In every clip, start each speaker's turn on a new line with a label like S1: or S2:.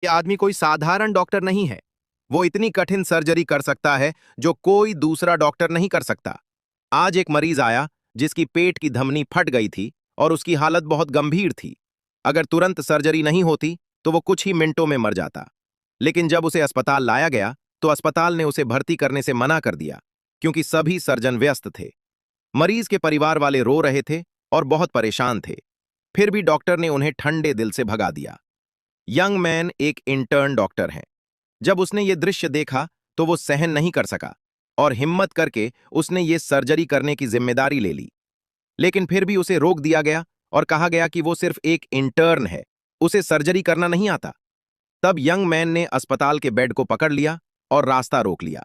S1: ये आदमी कोई साधारण डॉक्टर नहीं है। वो इतनी कठिन सर्जरी कर सकता है जो कोई दूसरा डॉक्टर नहीं कर सकता। आज एक मरीज आया जिसकी पेट की धमनी फट गई थी और उसकी हालत बहुत गंभीर थी। अगर तुरंत सर्जरी नहीं होती तो वो कुछ ही मिनटों में मर जाता। लेकिन जब उसे अस्पताल लाया गया तो अस्पताल ने उसे भर्ती करने से मना कर दिया, क्योंकि सभी सर्जन व्यस्त थे। मरीज के परिवार वाले रो रहे थे और बहुत परेशान थे। फिर भी डॉक्टर ने उन्हें ठंडे दिल से भगा दिया। यंग मैन एक इंटर्न डॉक्टर है। जब उसने ये दृश्य देखा तो वो सहन नहीं कर सका और हिम्मत करके उसने ये सर्जरी करने की जिम्मेदारी ले ली। लेकिन फिर भी उसे रोक दिया गया और कहा गया कि वो सिर्फ एक इंटर्न है, उसे सर्जरी करना नहीं आता। तब यंग मैन ने अस्पताल के बेड को पकड़ लिया और रास्ता रोक लिया।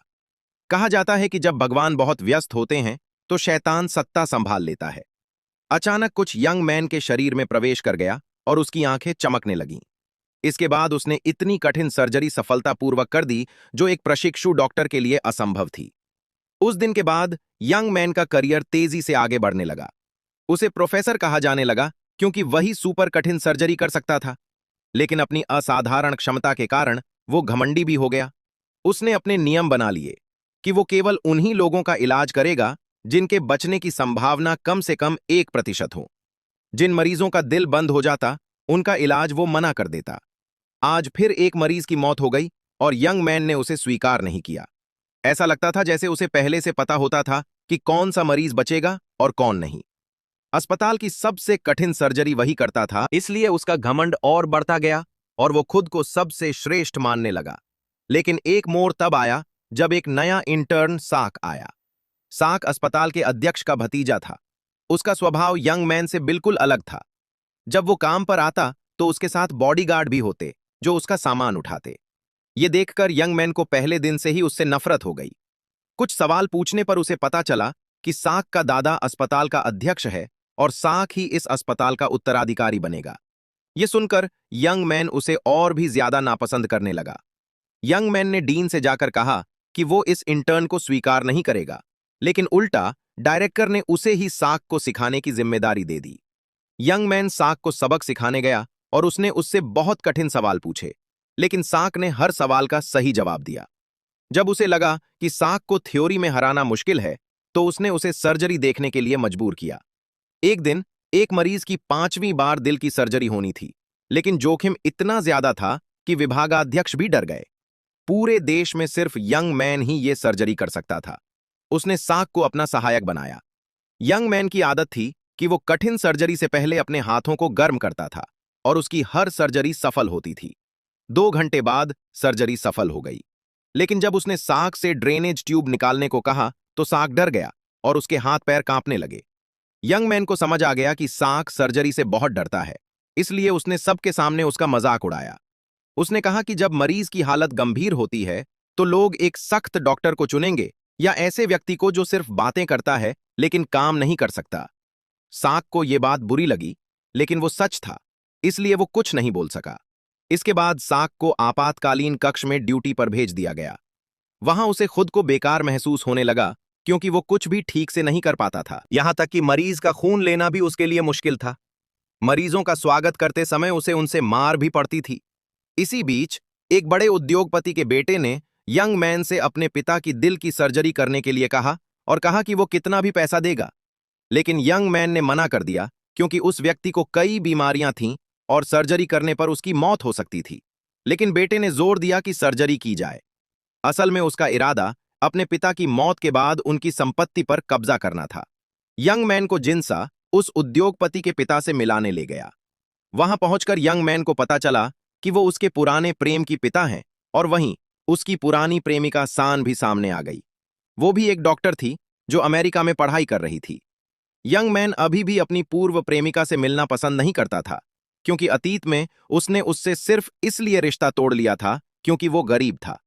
S1: कहा जाता है कि जब भगवान बहुत व्यस्त होते हैं तो शैतान सत्ता संभाल लेता है। अचानक कुछ यंग मैन के शरीर में प्रवेश कर गया और उसकी आंखें चमकने लगीं। इसके बाद उसने इतनी कठिन सर्जरी सफलतापूर्वक कर दी जो एक प्रशिक्षु डॉक्टर के लिए असंभव थी। उस दिन के बाद यंग मैन का करियर तेजी से आगे बढ़ने लगा। उसे प्रोफेसर कहा जाने लगा क्योंकि वही सुपर कठिन सर्जरी कर सकता था। लेकिन अपनी असाधारण क्षमता के कारण वो घमंडी भी हो गया। उसने अपने नियम बना लिए कि वो केवल उन्हीं लोगों का इलाज करेगा जिनके बचने की संभावना कम से कम 1% हो। जिन मरीजों का दिल बंद हो जाता उनका इलाज वो मना कर देता। आज फिर एक मरीज की मौत हो गई और यंग मैन ने उसे स्वीकार नहीं किया। ऐसा लगता था जैसे उसे पहले से पता होता था कि कौन सा मरीज बचेगा और कौन नहीं। अस्पताल की सबसे कठिन सर्जरी वही करता था, इसलिए उसका घमंड और बढ़ता गया और वो खुद को सबसे श्रेष्ठ मानने लगा। लेकिन एक मोड़ तब आया जब एक नया इंटर्न साक आया। साक अस्पताल के अध्यक्ष का भतीजा था। उसका स्वभाव यंग मैन से बिल्कुल अलग था। जब वो काम पर आता तो उसके साथ बॉडीगार्ड भी होते जो उसका सामान उठाते। ये देखकर यंग मैन को पहले दिन से ही उससे नफरत हो गई। कुछ सवाल पूछने पर उसे पता चला कि साक का दादा अस्पताल का अध्यक्ष है और साक ही इस अस्पताल का उत्तराधिकारी बनेगा। ये सुनकर यंग मैन उसे और भी ज्यादा नापसंद करने लगा। यंग मैन ने डीन से जाकर कहा कि वो इस इंटर्न को स्वीकार नहीं करेगा, लेकिन उल्टा डायरेक्टर ने उसे ही साक को सिखाने की जिम्मेदारी दे दी। यंग मैन साक को सबक सिखाने गया और उसने उससे बहुत कठिन सवाल पूछे, लेकिन साक ने हर सवाल का सही जवाब दिया। जब उसे लगा कि साक को थ्योरी में हराना मुश्किल है, तो उसने उसे सर्जरी देखने के लिए मजबूर किया। एक दिन एक मरीज की 5वीं बार दिल की सर्जरी होनी थी, लेकिन जोखिम इतना ज्यादा था कि विभागाध्यक्ष भी डर गए। पूरे देश में सिर्फ यंग मैन ही ये सर्जरी कर सकता था। उसने साक को अपना सहायक बनाया। यंग मैन की आदत थी कि वो कठिन सर्जरी से पहले अपने हाथों को गर्म करता था और उसकी हर सर्जरी सफल होती थी। 2 घंटे बाद सर्जरी सफल हो गई। लेकिन जब उसने साक से ड्रेनेज ट्यूब निकालने को कहा तो साक डर गया और उसके हाथ पैर कांपने लगे। यंग मैन को समझ आ गया कि साक सर्जरी से बहुत डरता है, इसलिए उसने सबके सामने उसका मजाक उड़ाया। उसने कहा कि जब मरीज की हालत गंभीर होती है तो लोग एक सख्त डॉक्टर को चुनेंगे या ऐसे व्यक्ति को जो सिर्फ बातें करता है लेकिन काम नहीं कर सकता। साक को यह बात बुरी लगी, लेकिन वो सच था, इसलिए वो कुछ नहीं बोल सका। इसके बाद साक को आपातकालीन कक्ष में ड्यूटी पर भेज दिया गया। वहां उसे खुद को बेकार महसूस होने लगा क्योंकि वो कुछ भी ठीक से नहीं कर पाता था। यहां तक कि मरीज का खून लेना भी उसके लिए मुश्किल था। मरीजों का स्वागत करते समय उसे उनसे मार भी पड़ती थी। इसी बीच एक बड़े उद्योगपति के बेटे ने यंग मैन से अपने पिता की दिल की सर्जरी करने के लिए कहा और कहा कि वो कितना भी पैसा देगा। लेकिन यंग मैन ने मना कर दिया क्योंकि उस व्यक्ति को कई बीमारियां थीं और सर्जरी करने पर उसकी मौत हो सकती थी। लेकिन बेटे ने जोर दिया कि सर्जरी की जाए। असल में उसका इरादा अपने पिता की मौत के बाद उनकी संपत्ति पर कब्जा करना था। यंग मैन को जिनसा उस उद्योगपति के पिता से मिलाने ले गया। वहां पहुंचकर यंग मैन को पता चला कि वो उसके पुराने प्रेम की पिता हैं और वहीं उसकी पुरानी प्रेमिका सान भी सामने आ गई। वो भी एक डॉक्टर थी जो अमेरिका में पढ़ाई कर रही थी। यंग मैन अभी भी अपनी पूर्व प्रेमिका से मिलना पसंद नहीं करता था, क्योंकि अतीत में उसने उससे सिर्फ इसलिए रिश्ता तोड़ लिया था क्योंकि वो गरीब था।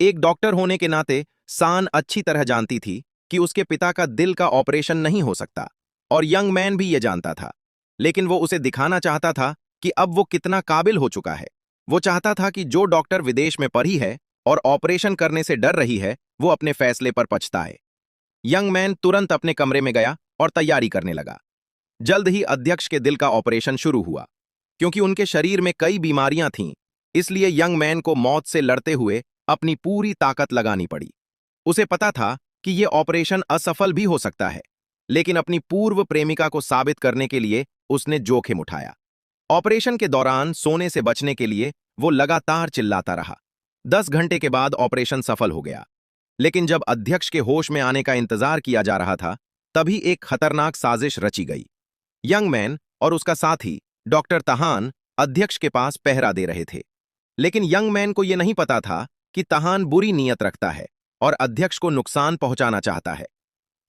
S1: एक डॉक्टर होने के नाते सान अच्छी तरह जानती थी कि उसके पिता का दिल का ऑपरेशन नहीं हो सकता और यंग मैन भी ये जानता था। लेकिन वो उसे दिखाना चाहता था कि अब वो कितना काबिल हो चुका है। वो चाहता था कि जो डॉक्टर विदेश में पढ़ी है और ऑपरेशन करने से डर रही है वो अपने फैसले पर पछताए। यंग मैन तुरंत अपने कमरे में गया और तैयारी करने लगा। जल्द ही अध्यक्ष के दिल का ऑपरेशन शुरू हुआ। क्योंकि उनके शरीर में कई बीमारियां थीं इसलिए यंग मैन को मौत से लड़ते हुए अपनी पूरी ताकत लगानी पड़ी। उसे पता था कि यह ऑपरेशन असफल भी हो सकता है, लेकिन अपनी पूर्व प्रेमिका को साबित करने के लिए उसने जोखिम उठाया। ऑपरेशन के दौरान सोने से बचने के लिए वो लगातार चिल्लाता रहा। 10 घंटे के बाद ऑपरेशन सफल हो गया, लेकिन जब अध्यक्ष के होश में आने का इंतजार किया जा रहा था, तभी एक खतरनाक साजिश रची गई। यंग मैन और उसका साथी डॉक्टर तहान अध्यक्ष के पास पहरा दे रहे थे, लेकिन यंग मैन को यह नहीं पता था कि तहान बुरी नीयत रखता है और अध्यक्ष को नुकसान पहुंचाना चाहता है।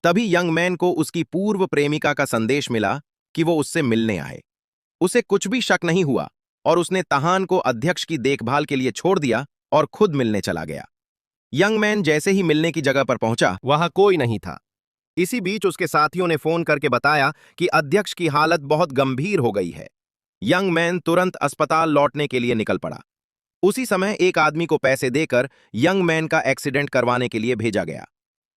S1: तभी यंग मैन को उसकी पूर्व प्रेमिका का संदेश मिला कि वो उससे मिलने आए। उसे कुछ भी शक नहीं हुआ और उसने तहान को अध्यक्ष की देखभाल के लिए छोड़ दिया और खुद मिलने चला गया। यंग मैन जैसे ही मिलने की जगह पर पहुंचा, वहां कोई नहीं था। इसी बीच उसके साथियों ने फोन करके बताया कि अध्यक्ष की हालत बहुत गंभीर हो गई है। यंग मैन तुरंत अस्पताल लौटने के लिए निकल पड़ा। उसी समय एक आदमी को पैसे देकर यंग मैन का एक्सीडेंट करवाने के लिए भेजा गया।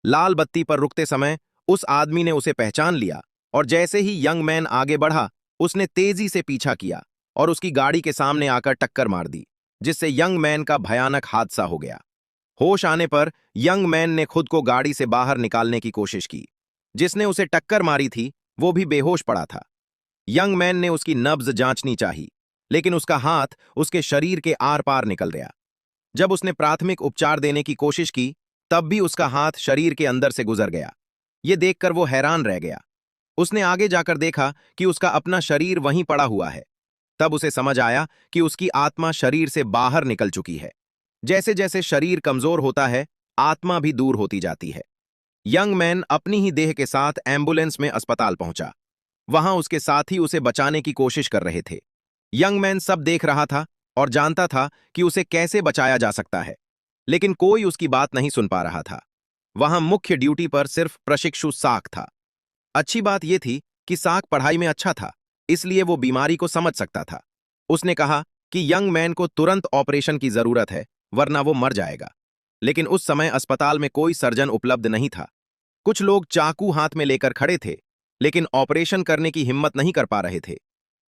S1: लाल बत्ती पर रुकते समय उस आदमी ने उसे पहचान लिया और जैसे ही यंग मैन आगे बढ़ा, उसने तेजी से पीछा किया और उसकी गाड़ी के सामने आकर टक्कर मार दी, जिससे यंग मैन का भयानक हादसा हो गया। होश आने पर यंग मैन ने खुद को गाड़ी से बाहर निकालने की कोशिश की। जिसने उसे टक्कर मारी थी वो भी बेहोश पड़ा था। यंग मैन ने उसकी नब्ज जांचनी चाही, लेकिन उसका हाथ उसके शरीर के आर पार निकल गया। जब उसने प्राथमिक उपचार देने की कोशिश की, तब भी उसका हाथ शरीर के अंदर से गुजर गया। ये देखकर वो हैरान रह गया। उसने आगे जाकर देखा कि उसका अपना शरीर वहीं पड़ा हुआ है। तब उसे समझ आया कि उसकी आत्मा शरीर से बाहर निकल चुकी है। जैसे जैसे शरीर कमजोर होता है, आत्मा भी दूर होती जाती है। यंग मैन अपनी ही देह के साथ एम्बुलेंस में अस्पताल पहुंचा। वहां उसके साथी उसे बचाने की कोशिश कर रहे थे। यंग मैन सब देख रहा था और जानता था कि उसे कैसे बचाया जा सकता है, लेकिन कोई उसकी बात नहीं सुन पा रहा था। वहां मुख्य ड्यूटी पर सिर्फ प्रशिक्षु साक था। अच्छी बात यह थी कि साक पढ़ाई में अच्छा था, इसलिए वो बीमारी को समझ सकता था। उसने कहा कि यंग मैन को तुरंत ऑपरेशन की जरूरत है, वरना वो मर जाएगा। लेकिन उस समय अस्पताल में कोई सर्जन उपलब्ध नहीं था। कुछ लोग चाकू हाथ में लेकर खड़े थे, लेकिन ऑपरेशन करने की हिम्मत नहीं कर पा रहे थे।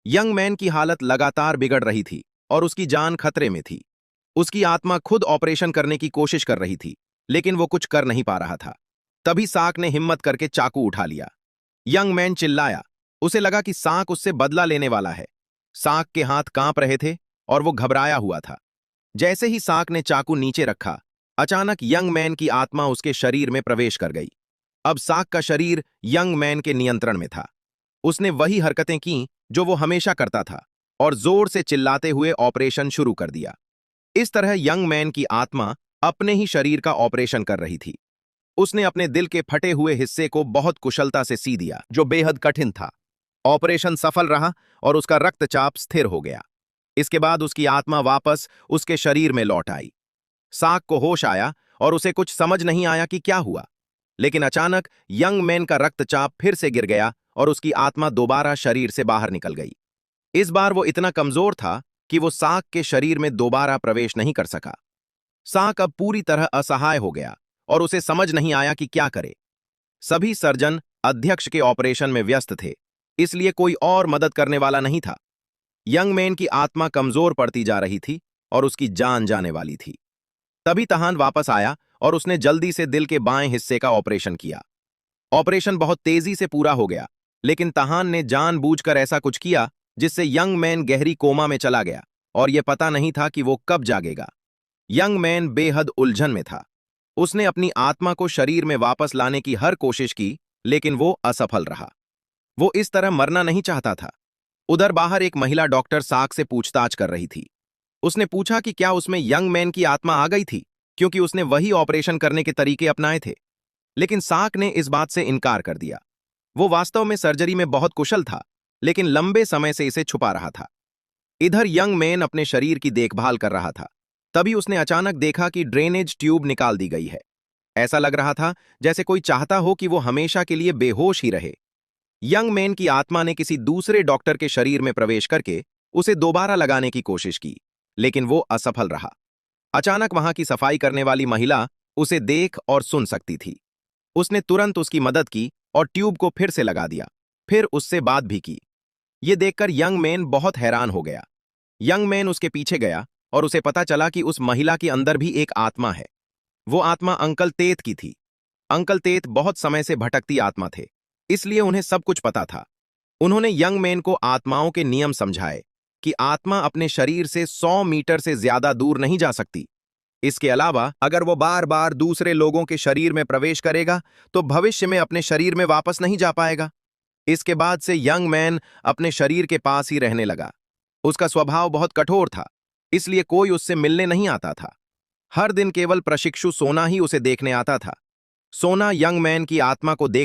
S1: यंग मैन की हालत लगातार बिगड़ रही थी और उसकी जान खतरे में थी। उसकी आत्मा खुद ऑपरेशन करने की कोशिश कर रही थी, लेकिन वो कुछ कर नहीं पा रहा था। तभी साक ने हिम्मत करके चाकू उठा लिया। यंग मैन चिल्लाया। उसे लगा कि साक उससे बदला लेने वाला है। साक के हाथ कांप रहे थे और वो घबराया हुआ था। जैसे ही साक ने चाकू नीचे रखा, अचानक यंग मैन की आत्मा उसके शरीर में प्रवेश कर गई। अब साक का शरीर यंग मैन के नियंत्रण में था। उसने वही हरकतें की जो वो हमेशा करता था और जोर से चिल्लाते हुए ऑपरेशन शुरू कर दिया। इस तरह यंग मैन की आत्मा अपने ही शरीर का ऑपरेशन कर रही थी। उसने अपने दिल के फटे हुए हिस्से को बहुत कुशलता से सी दिया, जो बेहद कठिन था। ऑपरेशन सफल रहा और उसका रक्तचाप स्थिर हो गया। इसके बाद उसकी आत्मा वापस उसके शरीर में लौट आई। साक को होश आया और उसे कुछ समझ नहीं आया कि क्या हुआ, लेकिन अचानक यंग मैन का रक्तचाप फिर से गिर गया और उसकी आत्मा दोबारा शरीर से बाहर निकल गई। इस बार वो इतना कमजोर था कि वो साक के शरीर में दोबारा प्रवेश नहीं कर सका। साक अब पूरी तरह असहाय हो गया और उसे समझ नहीं आया कि क्या करे। सभी सर्जन अध्यक्ष के ऑपरेशन में व्यस्त थे, इसलिए कोई और मदद करने वाला नहीं था। यंग मैन की आत्मा कमजोर पड़ती जा रही थी और उसकी जान जाने वाली थी। तभी तहान वापस आया और उसने जल्दी से दिल के बाएं हिस्से का ऑपरेशन किया। ऑपरेशन बहुत तेजी से पूरा हो गया, लेकिन तहान ने जानबूझकर ऐसा कुछ किया जिससे यंग मैन गहरी कोमा में चला गया और यह पता नहीं था कि वो कब जागेगा। यंग मैन बेहद उलझन में था। उसने अपनी आत्मा को शरीर में वापस लाने की हर कोशिश की, लेकिन वो असफल रहा। वो इस तरह मरना नहीं चाहता था। उधर बाहर एक महिला डॉक्टर साक से पूछताछ कर रही थी। उसने पूछा कि क्या उसमें यंग मैन की आत्मा आ गई थी, क्योंकि उसने वही ऑपरेशन करने के तरीके अपनाए थे। लेकिन साक ने इस बात से इनकार कर दिया। वो वास्तव में सर्जरी में बहुत कुशल था, लेकिन लंबे समय से इसे छुपा रहा था। इधर यंग मैन अपने शरीर की देखभाल कर रहा था। तभी उसने अचानक देखा कि ड्रेनेज ट्यूब निकाल दी गई है। ऐसा लग रहा था जैसे कोई चाहता हो कि वो हमेशा के लिए बेहोश ही रहे। यंग मैन की आत्मा ने किसी दूसरे डॉक्टर के शरीर में प्रवेश करके उसे दोबारा लगाने की कोशिश की, लेकिन वो असफल रहा। अचानक वहां की सफाई करने वाली महिला उसे देख और सुन सकती थी। उसने तुरंत उसकी मदद की और ट्यूब को फिर से लगा दिया, फिर उससे बात भी की। ये देखकर यंग मैन बहुत हैरान हो गया। यंग मैन उसके पीछे गया और उसे पता चला कि उस महिला के अंदर भी एक आत्मा है। वो आत्मा अंकल तेत की थी। अंकल तेत बहुत समय से भटकती आत्मा थे, इसलिए उन्हें सब कुछ पता था। उन्होंने यंग मैन को आत्माओं के नियम समझाए कि आत्मा अपने शरीर से 100 मीटर से ज्यादा दूर नहीं जा सकती। इसके अलावा अगर वो बार बार दूसरे लोगों के शरीर में प्रवेश करेगा तो भविष्य में अपने शरीर में वापस नहीं जा पाएगा। इसके बाद से यंग मैन अपने शरीर के पास ही रहने लगा। उसका स्वभाव बहुत कठोर था, इसलिए कोई उससे मिलने नहीं आता था। हर दिन केवल प्रशिक्षु सोना ही उसे देखने आता था। सोना यंग मैन की आत्मा को देख